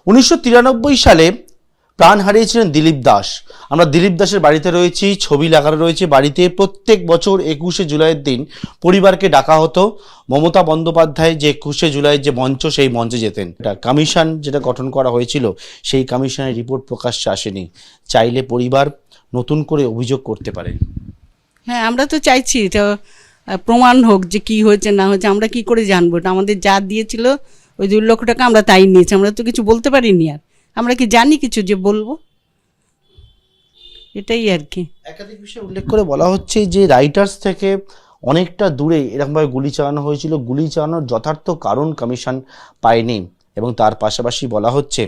1993 সালে প্রাণ হারিয়েছিলেন দিলীপ দাস। আমরা দিলীপ দাসের বাড়িতে রয়েছি, ছবি লাগানো রয়েছে বাড়িতে। প্রত্যেক বছর 21শে জুলাইয়ের দিন পরিবারকে ডাকা হতো। মমতা বন্দ্যোপাধ্যায় যে 21শে জুলাইয়ের যে মঞ্চ, সেই মঞ্চে যেতেন। এটা কমিশন যেটা গঠন করা হয়েছিল, সেই কমিশনের রিপোর্ট প্রকাশ্যে আসেনি। চাইলে পরিবার নতুন করে অভিযোগ করতে পারে। হ্যাঁ, আমরা তো চাইছি এটা প্রমাণ হোক যে কি হয়েছে না হয়েছে। আমরা কি করে জানবো? এটা আমাদের যা দিয়েছিল ওই 2 লক্ষ টাকা আমরা তাই নিয়েছি। আমরা তো কিছু বলতে পারিনি। আর আমরা কি জানি কিছু যে বলবো? এটাই আর কি। একাধিক বিষয় উল্লেখ করে বলা হচ্ছে যে রাইটার্স থেকে অনেকটা দূরে এরকমভাবে গুলি চালানো হয়েছিল। গুলি চালানোর যথার্থ কারণ কমিশন পায়নি, এবং তার পাশাপাশি বলা হচ্ছে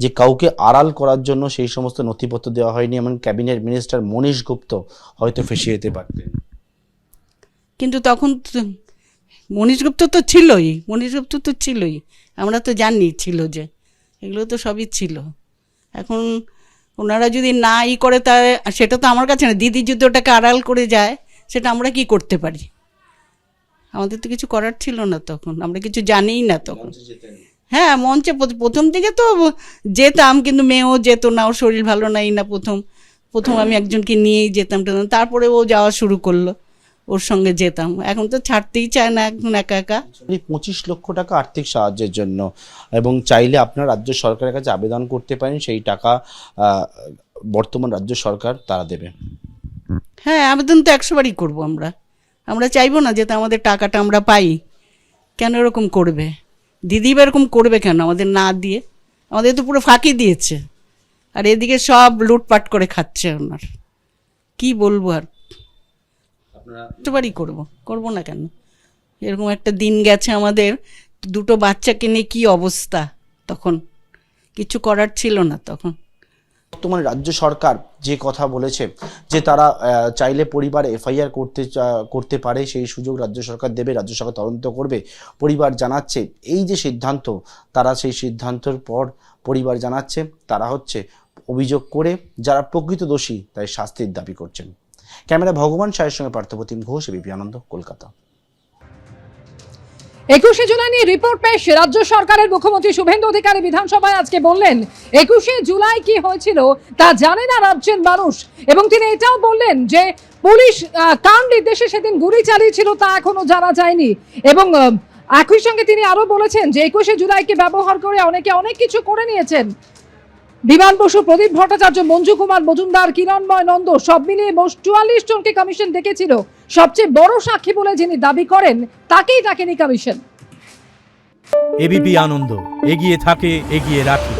যে কাউকে আড়াল করার জন্য সেই সমস্ত নথিপত্র দেওয়া হয়নি। এমন ক্যাবিনেট মিনিস্টার মনীশ গুপ্ত হয়তো ফেঁসে যেতে পারতেন। কিন্তু তখন মনীশ গুপ্ত তো ছিলই। আমরা তো জানি ছিল যে এগুলো তো সবই ছিল। এখন ওনারা যদি না করে তা সেটা তো আমার কাছে না। দিদি যদি ওটাকে আড়াল করে যায়, সেটা আমরা কি করতে পারি? আমাদের তো কিছু করার ছিল না তখন, আমরা কিছু জানিই না তখন। হ্যাঁ, মঞ্চে প্রথম দিকে তো যেতাম, কিন্তু মেয়েও যেত না, ওর শরীর ভালো নাই না। প্রথম আমি একজনকে নিয়েই যেতাম, তারপরে ও যাওয়া শুরু করলো, ওর সঙ্গে যেতাম। এখন তো ছাড়তেই চায় না এখন একা একা। 25 লক্ষ টাকা আর্থিক সাহায্যের জন্য, এবং চাইলে আপনার রাজ্য সরকারের কাছে আবেদন করতে পারেন। সেই টাকা বর্তমান রাজ্য সরকার তারা দেবে। হ্যাঁ, আবেদন তো 100 বারই করবো। আমরা চাইবো না যাতে আমাদের টাকাটা আমরা পাই। কেন এরকম করবে? দিদি এরকম করবে কেন আমাদের না দিয়ে? আমাদের তো পুরো ফাঁকি দিয়েছে, আর এদিকে সব লুটপাট করে খাচ্ছে। ওনার কি বলবো আর? বারই করবো না কেন? এরকম একটা দিন গেছে আমাদের, 2 বাচ্চাকে নিয়ে কি অবস্থা। তখন কিছু করার ছিল না তখন। বর্তমানে রাজ্য সরকার যে কথা বলেছে যে তারা চাইলে পরিবার এফআইআর করতে পারে, সেই সুযোগ রাজ্য সরকার দেবে, রাজ্য সরকার তদন্ত করবে। পরিবার জানাচ্ছে এই যে সিদ্ধান্ত, তারা সেই সিদ্ধান্তের পর পরিবার জানাচ্ছে তারা অভিযোগ করে যারা প্রকৃত দোষী তাই শাস্তির দাবি করছেন। ক্যামেরা ভগবান সায়ের সঙ্গে পার্থপ্রতিম ঘোষ, এবিপি আনন্দ, কলকাতা। 21শে জুলাই নিয়ে রিপোর্ট পেশ রাজ্য সরকারের। মুখ্যমন্ত্রী শুভেন্দু অধিকারী বিধানসভায় আজকে বললেন 21শে জুলাই কি হয়েছিল তা জানে না রাজ্যের মানুষ, এবং তিনি এটাও বললেন যে পুলিশ কার নির্দেশে সেদিন গুলি চালিয়েছিল তা এখনো জানা যায়নি। এবং একই সঙ্গে তিনি আরো বলেছেন যে 21শে জুলাইকে ব্যবহার করে অনেকে অনেক কিছু করে নিয়েছেন। বিমান বসু, প্রদীপ ভট্টাচার্য, মঞ্জু কুমার মজুমদার, কিরণময় নন্দ সব মিলিয়ে মোট 44 জনকে কমিশন ডেকেছিল। সবচেয়ে বড় সাক্ষী বলে যিনি দাবি করেন তাকেই ডাকেনি কমিশন। এবিপি আনন্দ, এগিয়ে থাকে, এগিয়ে রাখে।